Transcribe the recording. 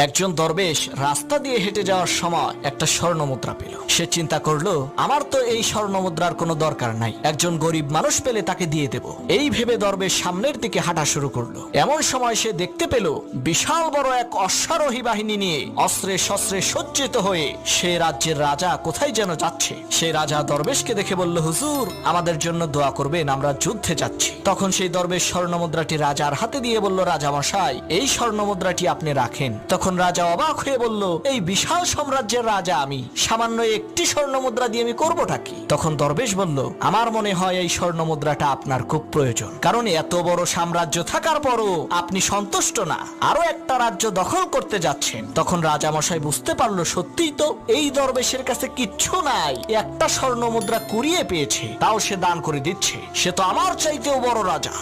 একজন দরবেশ রাস্তা দিয়ে হেঁটে যাওয়ার সময় একটা স্বর্ণ মুদ্রা পেল। সে চিন্তা করলো, আমার তো এই স্বর্ণ মুদ্রার কোনো দরকার নাই, একজন গরিব মানুষ পেলে তাকে দিয়ে দেব। এই ভেবে দরবেশ সামনের দিকে হাঁটা শুরু করলো। এমন সময় সে দেখতে পেল বিশাল বড় এক অশ্বারোহী বাহিনী নিয়ে অস্ত্রে শস্ত্রে সজ্জিত হয়ে সে রাজ্যের রাজা কোথায় যেন যাচ্ছে। সে রাজা দরবেশকে দেখে বলল, হুজুর, আমাদের জন্য দোয়া করবেন, আমরা যুদ্ধে যাচ্ছি। তখন সেই দরবেশ স্বর্ণ মুদ্রাটি রাজার হাতে দিয়ে বলল, রাজা মশাই, এই স্বর্ণ মুদ্রাটি আপনি রাখেন। তখন রাজা অবাক হয়ে বলল, এই বিশাল সাম্রাজ্যের রাজা আমি, সামান্য একটি স্বর্ণ মুদ্রা দিয়ে আমি করবোটা কি? তখন দরবেশ বলল, আমার মনে হয় এই স্বর্ণ মুদ্রাটা আপনার খুব প্রয়োজন, কারণ এত বড় সাম্রাজ্য থাকার পরও আপনি সন্তুষ্ট না, আরো একটা রাজ্য দখল করতে যাচ্ছেন। তখন রাজা মশাই বুঝতে পারলো, সত্যিই তো এই দরবেশের কাছে কিচ্ছু নাই, একটা স্বর্ণ মুদ্রা কুড়িয়ে পেয়েছে, তাও সে দান করে দিচ্ছে, সে তো আমার চাইতেও বড় রাজা।